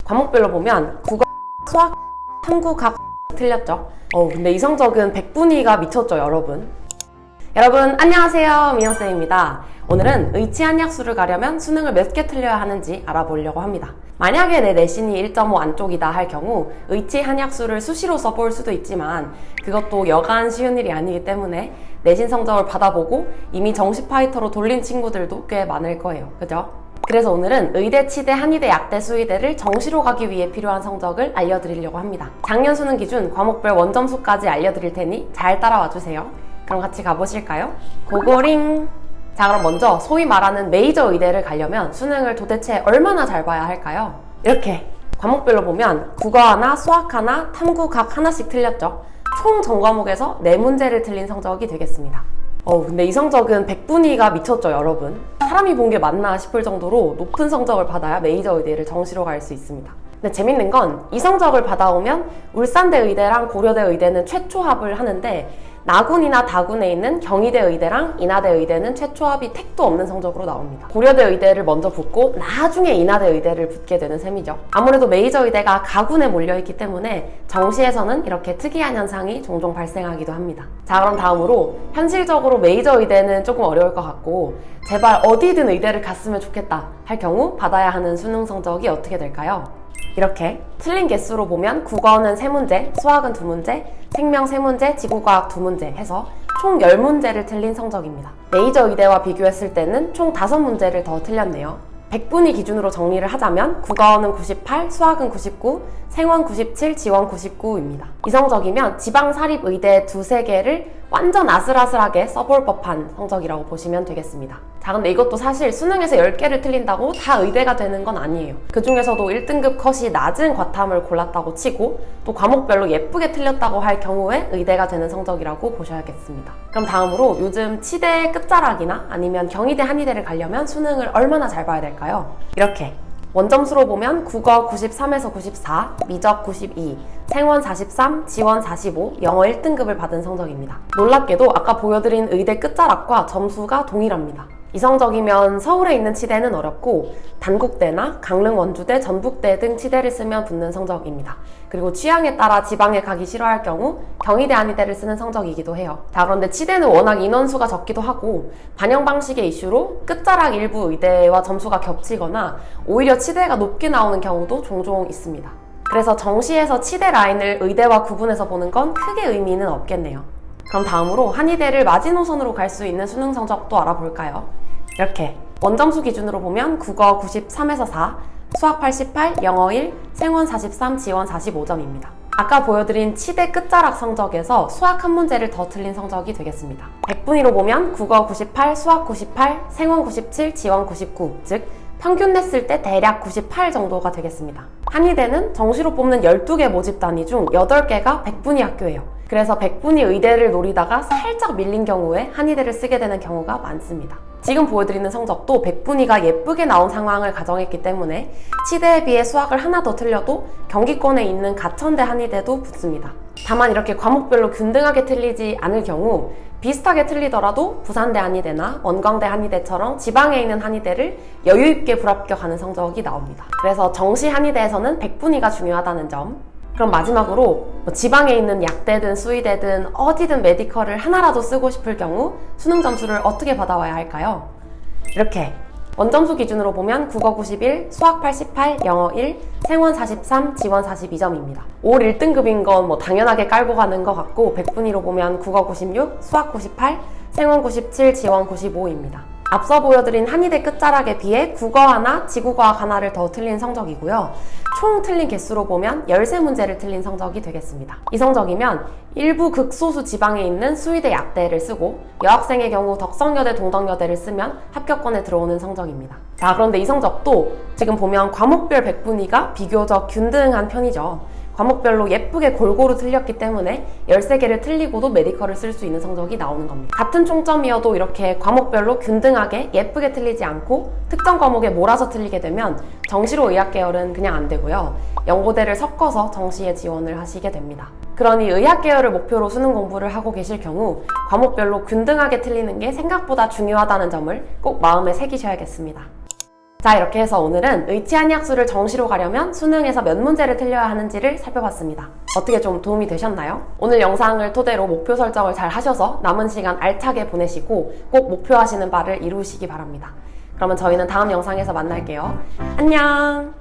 과목별로 보면 국어, 수학, 탐구 각 틀렸죠? 근데 이 성적은 100분위가 미쳤죠, 여러분? 여러분 안녕하세요, 민영쌤입니다. 오늘은 의치 한약수를 가려면 수능을 몇 개 틀려야 하는지 알아보려고 합니다. 만약에 내 내신이 1.5 안쪽이다 할 경우 의치 한약수를 수시로 써볼 수도 있지만 그것도 여간 쉬운 일이 아니기 때문에 내신 성적을 받아보고 이미 정시 파이터로 돌린 친구들도 꽤 많을 거예요. 그죠? 그래서 오늘은 의대, 치대, 한의대, 약대, 수의대를 정시로 가기 위해 필요한 성적을 알려드리려고 합니다. 작년 수능 기준 과목별 원점수까지 알려드릴 테니 잘 따라와 주세요. 그럼 같이 가보실까요? 고고링! 자, 그럼 먼저 소위 말하는 메이저 의대를 가려면 수능을 도대체 얼마나 잘 봐야 할까요? 이렇게 과목별로 보면 국어 하나, 수학 하나, 탐구 각 하나씩 틀렸죠? 총 전과목에서 4문제를 틀린 성적이 되겠습니다. 근데 이 성적은 100분위가 미쳤죠, 여러분? 사람이 본 게 맞나 싶을 정도로 높은 성적을 받아야 메이저 의대를 정시로 갈 수 있습니다. 근데 재밌는 건 이 성적을 받아오면 울산대 의대랑 고려대 의대는 최초 합을 하는데 나군이나 다군에 있는 경희대 의대랑 인하대 의대는 최초 합이 택도 없는 성적으로 나옵니다. 고려대 의대를 먼저 붙고 나중에 인하대 의대를 붙게 되는 셈이죠. 아무래도 메이저 의대가 가군에 몰려있기 때문에 정시에서는 이렇게 특이한 현상이 종종 발생하기도 합니다. 자, 그럼 다음으로 현실적으로 메이저 의대는 조금 어려울 것 같고 제발 어디든 의대를 갔으면 좋겠다 할 경우 받아야 하는 수능 성적이 어떻게 될까요? 이렇게 틀린 개수로 보면 국어는 3문제, 수학은 2문제, 생명 3문제, 지구과학 2문제 해서 총 10문제를 틀린 성적입니다. 메이저 의대와 비교했을 때는 총 5문제를 더 틀렸네요. 100분위 기준으로 정리를 하자면 국어는 98, 수학은 99, 생원 97, 지원 99입니다. 이 성적이면 지방사립의대 2-3개를 완전 아슬아슬하게 써볼 법한 성적이라고 보시면 되겠습니다. 자, 근데 이것도 사실 수능에서 10개를 틀린다고 다 의대가 되는 건 아니에요. 그 중에서도 1등급 컷이 낮은 과탐을 골랐다고 치고 또 과목별로 예쁘게 틀렸다고 할 경우에 의대가 되는 성적이라고 보셔야겠습니다. 그럼 다음으로 요즘 치대 끝자락이나 아니면 경희대, 한의대를 가려면 수능을 얼마나 잘 봐야 될까요? 이렇게 원점수로 보면 국어 93에서 94, 미적 92, 생원 43, 지원 45, 영어 1등급을 받은 성적입니다. 놀랍게도 아까 보여드린 의대 끝자락과 점수가 동일합니다. 이 성적이면 서울에 있는 치대는 어렵고 단국대나 강릉 원주대, 전북대 등 치대를 쓰면 붙는 성적입니다. 그리고 취향에 따라 지방에 가기 싫어할 경우 경희대, 한의대를 쓰는 성적이기도 해요. 자, 그런데 치대는 워낙 인원수가 적기도 하고 반영 방식의 이슈로 끝자락 일부 의대와 점수가 겹치거나 오히려 치대가 높게 나오는 경우도 종종 있습니다. 그래서 정시에서 치대 라인을 의대와 구분해서 보는 건 크게 의미는 없겠네요. 그럼 다음으로 한의대를 마지노선으로 갈 수 있는 수능 성적도 알아볼까요? 이렇게 원점수 기준으로 보면 국어 93에서 4, 수학 88, 영어 1, 생원 43, 지원 45점입니다. 아까 보여드린 치대 끝자락 성적에서 수학 한 문제를 더 틀린 성적이 되겠습니다. 100분위로 보면 국어 98, 수학 98, 생원 97, 지원 99, 즉 평균 냈을 때 대략 98 정도가 되겠습니다. 한의대는 정시로 뽑는 12개 모집 단위 중 8개가 100분위 학교예요. 그래서 100분위 의대를 노리다가 살짝 밀린 경우에 한의대를 쓰게 되는 경우가 많습니다. 지금 보여드리는 성적도 100분위가 예쁘게 나온 상황을 가정했기 때문에 치대에 비해 수학을 하나 더 틀려도 경기권에 있는 가천대 한의대도 붙습니다. 다만 이렇게 과목별로 균등하게 틀리지 않을 경우 비슷하게 틀리더라도 부산대 한의대나 원광대 한의대처럼 지방에 있는 한의대를 여유있게 불합격하는 성적이 나옵니다. 그래서 정시 한의대에서는 100분위가 중요하다는 점. 그럼 마지막으로 지방에 있는 약대든 수의대든 어디든 메디컬을 하나라도 쓰고 싶을 경우 수능 점수를 어떻게 받아와야 할까요? 이렇게 원점수 기준으로 보면 국어 91, 수학 88, 영어 1, 생원 43, 지원 42점입니다. 올 1등급인 건 당연하게 깔고 가는 것 같고 100분위로 보면 국어 96, 수학 98, 생원 97, 지원 95입니다. 앞서 보여드린 한의대 끝자락에 비해 국어 하나, 지구과학 하나를 더 틀린 성적이고요. 총 틀린 개수로 보면 13문제를 틀린 성적이 되겠습니다. 이 성적이면 일부 극소수 지방에 있는 수의대, 약대를 쓰고 여학생의 경우 덕성여대, 동덕여대를 쓰면 합격권에 들어오는 성적입니다. 자, 그런데 이 성적도 지금 보면 과목별 100분위가 비교적 균등한 편이죠. 과목별로 예쁘게 골고루 틀렸기 때문에 13개를 틀리고도 메디컬을 쓸 수 있는 성적이 나오는 겁니다. 같은 총점이어도 이렇게 과목별로 균등하게 예쁘게 틀리지 않고 특정 과목에 몰아서 틀리게 되면 정시로 의학 계열은 그냥 안 되고요. 연고대를 섞어서 정시에 지원을 하시게 됩니다. 그러니 의학 계열을 목표로 수능 공부를 하고 계실 경우 과목별로 균등하게 틀리는 게 생각보다 중요하다는 점을 꼭 마음에 새기셔야겠습니다. 자, 이렇게 해서 오늘은 의치한약수를 정시로 가려면 수능에서 몇 문제를 틀려야 하는지를 살펴봤습니다. 어떻게 좀 도움이 되셨나요? 오늘 영상을 토대로 목표 설정을 잘 하셔서 남은 시간 알차게 보내시고 꼭 목표하시는 바를 이루시기 바랍니다. 그러면 저희는 다음 영상에서 만날게요. 안녕!